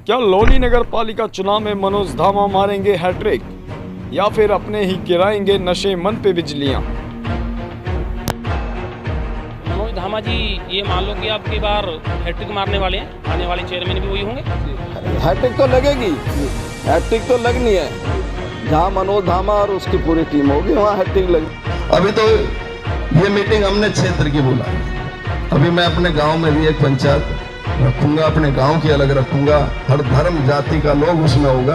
क्या लोनी नगर पालिका चुनाव में मनोज धामा मारेंगे हैट्रिक या फिर अपने ही गिराएंगे नशे मन पे बिजलियां? मनोज धामा जी, ये मान लो कि अब की बार हैट्रिक मारने वाले हैं, आने वाले चेयरमैन भी वही होंगे। हैट्रिक तो लगेगी, हैट्रिक तो लगनी है। जहाँ मनोज धामा और उसकी पूरी टीम होगी वहाँ हैट्रिक लगेगी। अभी तो ये मीटिंग हमने क्षेत्र की बोला, अभी मैं अपने गांव में भी एक पंचायत रखूंगा, अपने गांव की अलग रखूंगा, हर धर्म जाति का लोग उसमें होगा,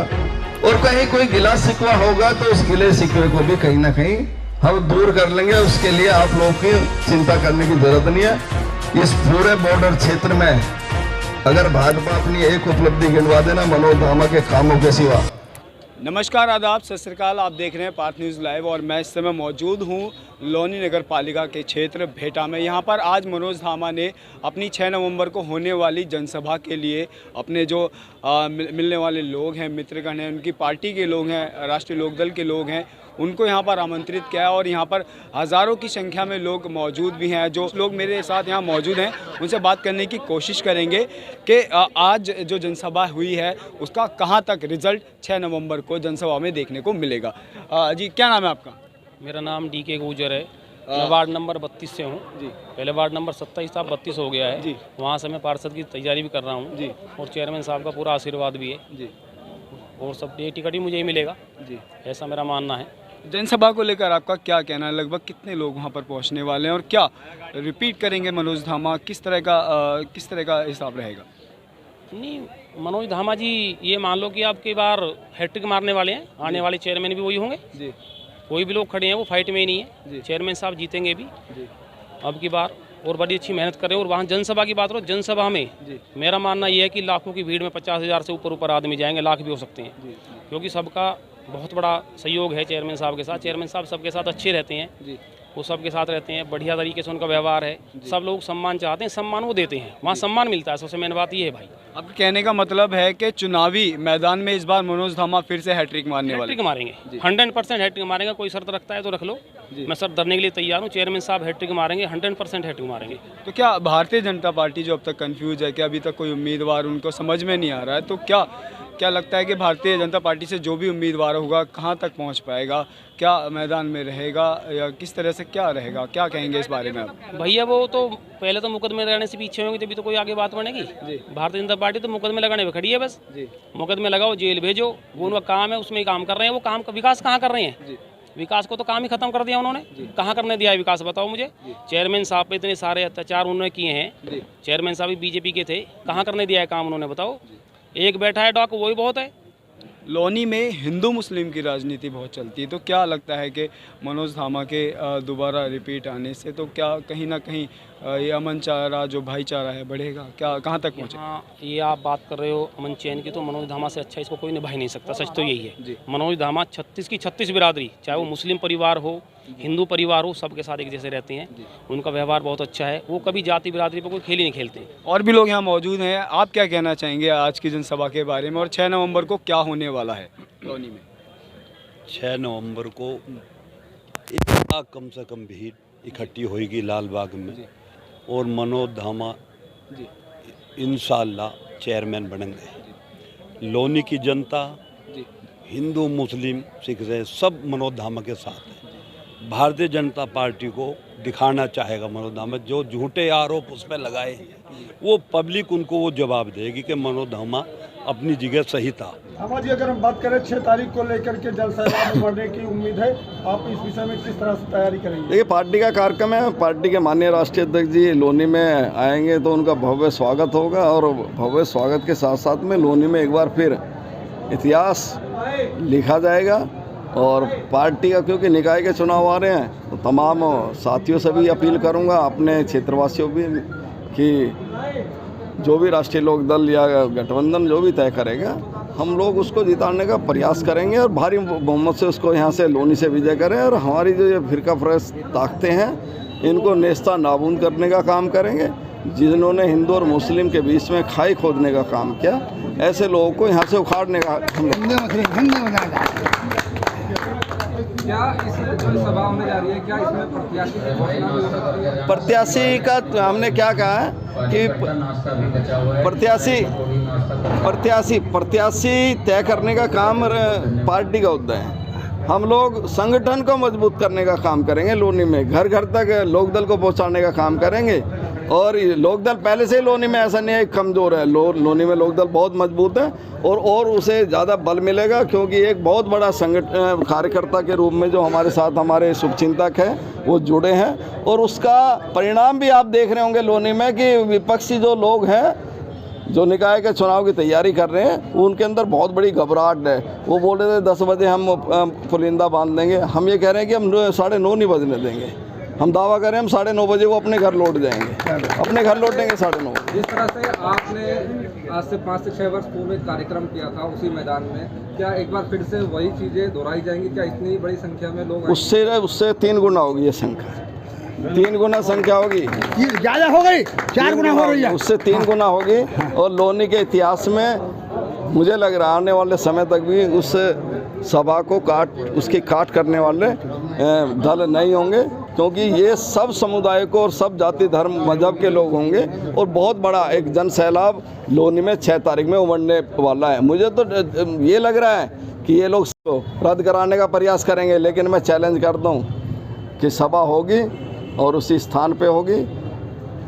और कहीं कोई गिला शिकवा होगा तो उस गिले शिकवे को भी कहीं ना कहीं हम दूर कर लेंगे। उसके लिए आप लोगों की चिंता करने की जरूरत नहीं है। इस पूरे बॉर्डर क्षेत्र में अगर भाजपा अपनी एक उपलब्धि गिनवा देना मनोज धामा के कामों के सिवा। नमस्कार, आदाब, सत श्री अकाल। आप देख रहे हैं पार्थ न्यूज़ लाइव और मैं इस समय मौजूद हूं लोनी नगर पालिका के क्षेत्र भेटा में। यहां पर आज मनोज धामा ने अपनी 6 नवंबर को होने वाली जनसभा के लिए अपने जो मिलने वाले लोग हैं, मित्रगण हैं, उनकी पार्टी के लोग हैं, राष्ट्रीय लोकदल के लोग हैं, उनको यहाँ पर आमंत्रित किया है और यहाँ पर हज़ारों की संख्या में लोग मौजूद भी हैं। जो लोग मेरे साथ यहाँ मौजूद हैं उनसे बात करने की कोशिश करेंगे कि आज जो जनसभा हुई है उसका कहाँ तक रिजल्ट 6 नवंबर को जनसभा में देखने को मिलेगा। जी, क्या नाम है आपका? मेरा नाम DK गुजर है। मैं वार्ड नंबर 32 से हूँ जी। पहले वार्ड नंबर 27 था, 32 हो गया है जी। वहाँ से मैं पार्षद की तैयारी भी कर रहा हूँ जी, और चेयरमैन साहब का पूरा आशीर्वाद भी है जी, और सब टिकट ही मुझे ही मिलेगा जी, ऐसा मेरा मानना है। जनसभा को लेकर आपका क्या कहना है? लगभग कितने लोग वहाँ पर पहुँचने वाले हैं और क्या रिपीट करेंगे मनोज धामा? किस तरह का हिसाब रहेगा? नहीं, मनोज धामा जी, ये मान लो कि अब की बार हैट्रिक मारने वाले हैं, आने वाले चेयरमैन भी वही होंगे जी। कोई भी लोग खड़े हैं वो फाइट में ही नहीं है, चेयरमैन साहब जीतेंगे भी जी अब की बार, और बड़ी अच्छी मेहनत कर रहे हैं। और वहाँ जनसभा की बात करो, जनसभा में मेरा मानना ये है कि लाखों की भीड़ में 50,000 से ऊपर आदमी जाएंगे, लाख भी हो सकते हैं, क्योंकि सबका बहुत बड़ा सहयोग है चेयरमैन साहब के साथ। चेयरमैन साहब सबके साथ अच्छे रहते हैं जी, वो सबके साथ रहते हैं, बढ़िया तरीके से उनका व्यवहार है। सब लोग सम्मान चाहते हैं, सम्मान वो देते हैं, वहाँ सम्मान मिलता है। सबसे मेन बात ये है भाई। आपके कहने का मतलब है कि चुनावी मैदान में इस बार मनोज धामा फिर से हैट्रिक मारने वाले? हैट्रिक मारेंगे, 100% हैट्रिक मारेंगे। कोई शर्त रखता है तो रख लो, मैं शर्त धरने के लिए तैयार हूँ। चेयरमैन साहब हैट्रिक मारेंगे, 100% हैट्रिक मारेंगे। तो क्या भारतीय जनता पार्टी जो अब तक कंफ्यूज है कि अभी तक कोई उम्मीदवार उनको समझ में नहीं आ रहा है, तो क्या लगता है कि भारतीय जनता पार्टी से जो भी उम्मीदवार होगा कहाँ तक पहुँच पाएगा? क्या मैदान में रहेगा या किस तरह से क्या रहेगा? क्या कहेंगे इस बारे में आप? भैया, वो तो पहले तो मुकदमे लगाने से पीछे होंगे, तभी तो कोई आगे बात बनेगी। भारतीय जनता पार्टी तो मुकदमे लगाने पे खड़ी है बस जी। मुकदमे लगाओ, जेल भेजो, वो उनका काम है, उसमें ही काम कर रहे हैं। वो काम का विकास कहाँ कर रहे हैं? विकास को तो काम ही खत्म कर दिया उन्होंने। कहाँ करने दिया है विकास, बताओ मुझे। चेयरमैन साहब पे इतने सारे अत्याचार उन्होंने किए हैं, चेयरमैन साहब भी BJP के थे, कहाँ करने दिया है काम उन्होंने, बताओ। एक बैठा है डाकू, वही बहुत है। लोनी में हिंदू मुस्लिम की राजनीति बहुत चलती है, तो क्या लगता है कि मनोज धामा के दोबारा रिपीट आने से तो क्या कहीं ना कहीं ये अमन चारा जो भाईचारा है बढ़ेगा? क्या कहाँ तक पहुँचे? हाँ, ये आप बात कर रहे हो अमन चैन की, तो मनोज धामा से अच्छा इसको कोई निभा ही नहीं सकता। सच तो यही है। मनोज धामा 36 की 36 बिरादरी, चाहे वो मुस्लिम परिवार हो, हिंदू परिवार हो, सबके साथ एक जैसे रहते हैं। उनका व्यवहार बहुत अच्छा है, वो कभी जाति बिरादरी पर कोई खेल ही नहीं खेलते। और भी लोग यहाँ मौजूद हैं, आप क्या कहना चाहेंगे आज की जनसभा के बारे में और 6 नवंबर को क्या होने वाला है लोनी में? 6 नवंबर को 1 लाख कम से कम भीड़ इकट्ठी होगी लाल बाग में, और मनोज धामा इंशाअल्लाह चेयरमैन बनेंगे। लोनी की जनता, हिंदू मुस्लिम सिख ईसाई सब मनोज धामा के साथ है। भारतीय जनता पार्टी को दिखाना चाहेगा मनोज धामा, जो झूठे आरोप उस पर लगाए हैं वो पब्लिक उनको वो जवाब देगी कि मनोज धामा अपनी जगह सही था। धामा जी, अगर हम बात करें 6 तारीख को लेकर के जनसभा में बढ़ने की उम्मीद है, आप इस विषय में किस तरह से तैयारी करेंगे? देखिए, पार्टी का कार्यक्रम है, पार्टी के माननीय राष्ट्रीय अध्यक्ष जी लोनी में आएंगे तो उनका भव्य स्वागत होगा, और भव्य स्वागत के साथ साथ में लोनी में एक बार फिर इतिहास लिखा जाएगा। और पार्टी का, क्योंकि निकाय के चुनाव आ रहे हैं, तो तमाम साथियों से भी अपील करूंगा, अपने क्षेत्रवासियों भी, कि जो भी राष्ट्रीय लोकदल या गठबंधन जो भी तय करेगा, हम लोग उसको जिताने का प्रयास करेंगे और भारी बहुमत से उसको यहाँ से लोनी से विजय करें। और हमारी जो ये फिरका फरेश ताकतें हैं, इनको नेस्ता नाबूद करने का काम करेंगे। जिन्होंने हिंदू और मुस्लिम के बीच में खाई खोदने का काम किया, ऐसे लोगों को यहाँ से उखाड़ने का क्या इस जो सभा होने जा रही है, क्या इसमें प्रत्याशी की घोषणा हो सकती है? प्रत्याशी का हमने क्या कहा है कि प्रत्याशी तय करने का काम पार्टी का होता है। हम लोग संगठन को मजबूत करने का काम करेंगे। लोनी में घर घर तक लोकदल को पहुंचाने का काम करेंगे। और लोकदल पहले से ही लोनी में ऐसा नहीं है कमज़ोर है, लोनी में लोकदल बहुत मजबूत है और उसे ज़्यादा बल मिलेगा, क्योंकि एक बहुत बड़ा संगठन कार्यकर्ता के रूप में जो हमारे साथ हमारे शुभचिंतक हैं वो जुड़े हैं। और उसका परिणाम भी आप देख रहे होंगे लोनी में कि विपक्षी जो लोग हैं जो निकाय के चुनाव की तैयारी कर रहे हैं उनके अंदर बहुत बड़ी घबराहट है। वो बोल रहे थे 10 बजे हम पुलिंदा बांध देंगे, हम ये कह रहे हैं कि हम 9:30 नहीं बजने देंगे। हम दावा करें हम 9:30 बजे वो अपने घर लौट जाएंगे, अपने घर लौटेंगे 9:30। जिस तरह से आपने आज से 5 से 6 वर्ष पूर्व एक कार्यक्रम किया था उसी मैदान में, क्या एक बार फिर से वही चीज़ें दोहराई जाएंगी? क्या इतनी बड़ी संख्या में लोग उससे 3 गुना होगी ये संख्या, 3 गुना संख्या होगी, ज़्यादा हो गई, 4 गुना हो रही है, उससे 3 गुना होगी। और लोनी के इतिहास में मुझे लग रहा है आने वाले समय तक भी उस सभा को उसकी काट करने वाले दल नहीं होंगे, क्योंकि ये सब समुदाय को और सब जाति धर्म मजहब के लोग होंगे और बहुत बड़ा एक जन सैलाब लोनी में 6 तारीख में उमड़ने वाला है। मुझे तो ये लग रहा है कि ये लोग रद्द कराने का प्रयास करेंगे, लेकिन मैं चैलेंज करता हूँ कि सभा होगी और उसी स्थान पे होगी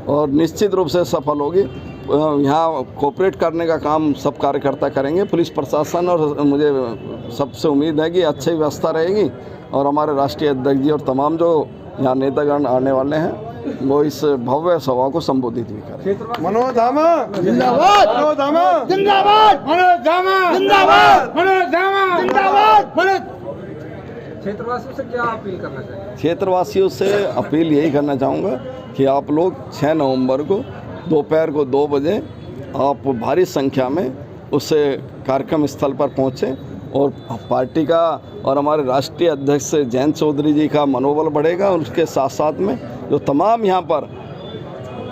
और निश्चित रूप से सफल होगी। यहाँ कोऑपरेट करने का काम सब कार्यकर्ता करेंगे, पुलिस प्रशासन, और मुझे सबसे उम्मीद है कि अच्छी व्यवस्था रहेगी और हमारे राष्ट्रीय अध्यक्ष जी और तमाम जो यहाँ नेतागण आने वाले हैं वो इस भव्य सभा को संबोधित भी करें। मनोज धामा जिंदाबाद, मनोज धामा जिंदाबाद, मनोज धामा जिंदाबाद, मनोज धामा जिंदाबाद, मनोज। क्षेत्रवासियों से क्या अपील करना चाहिए? क्षेत्रवासियों से अपील यही करना चाहूँगा कि आप लोग 6 नवंबर को दोपहर को 2 बजे आप भारी संख्या में उस कार्यक्रम स्थल पर पहुँचें और पार्टी का और हमारे राष्ट्रीय अध्यक्ष जयंत चौधरी जी का मनोबल बढ़ेगा। और उसके साथ साथ में जो तमाम यहाँ पर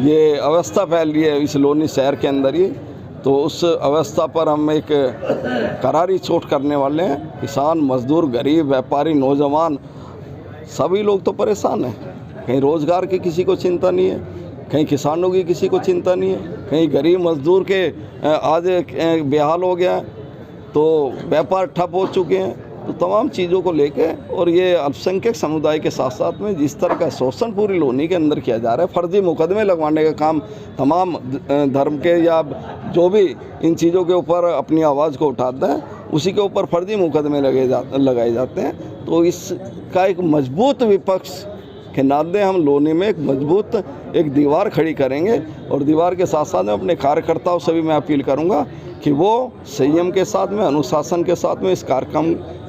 ये अवस्था फैल रही है इस लोनी शहर के अंदर ही, तो उस अवस्था पर हम एक करारी चोट करने वाले हैं। किसान, मजदूर, गरीब, व्यापारी, नौजवान सभी लोग तो परेशान हैं। कहीं रोज़गार की किसी को चिंता नहीं है, कहीं किसानों की किसी को चिंता नहीं है, कहीं गरीब मजदूर के आज बेहाल हो गया, तो व्यापार ठप हो चुके हैं। तो तमाम चीज़ों को लेके और ये अल्पसंख्यक समुदाय के साथ साथ में जिस तरह का शोषण पूरी लोनी के अंदर किया जा रहा है, फर्जी मुकदमे लगवाने का काम तमाम धर्म के या जो भी इन चीज़ों के ऊपर अपनी आवाज़ को उठाता है उसी के ऊपर फर्जी मुकदमे लगाए जाते हैं। तो इसका एक मजबूत विपक्ष के नाते हम लोनी में एक मजबूत एक दीवार खड़ी करेंगे और दीवार के साथ साथ में अपने कार्यकर्ताओं से भी मैं अपील करूंगा कि वो संयम के साथ में, अनुशासन के साथ में इस कार्यक्रम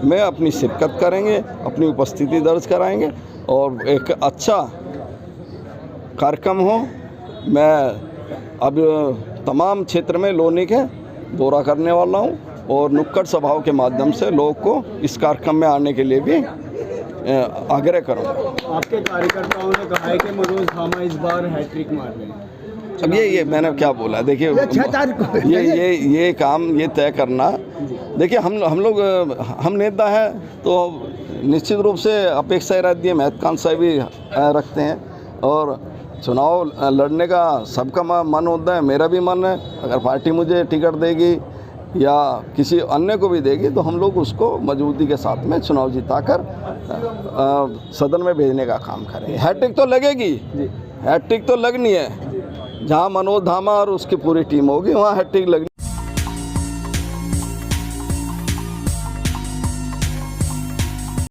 में अपनी शिरकत करेंगे, अपनी उपस्थिति दर्ज कराएंगे और एक अच्छा कार्यक्रम हो। मैं अब तमाम क्षेत्र में लोनी के दौरा करने वाला हूँ और नुक्कड़ सभाओं के माध्यम से लोग को इस कार्यक्रम में आने के लिए भी आग्रह करूँगा। आपके कार्यकर्ताओं ने कहा है कि मनोज धामा इस बार हैट्रिक मार रहे हैं। अब ये मैंने क्या बोला, देखिए ये काम ये तय करना, देखिए हम नेता हैं तो निश्चित रूप से अपेक्षा रहती है, महत्वाकांक्षा साहब भी रखते हैं और चुनाव लड़ने का सबका मन होता है, मेरा भी मन है। अगर पार्टी मुझे टिकट देगी या किसी अन्य को भी देगी तो हम लोग उसको मजबूती के साथ में चुनाव जिताकर सदन में भेजने का काम करेंगे। हैट्रिक तो लगेगी, हैट्रिक तो लगनी है। जहाँ मनोज धामा और उसकी पूरी टीम होगी वहाँ हैट्रिक लगनी।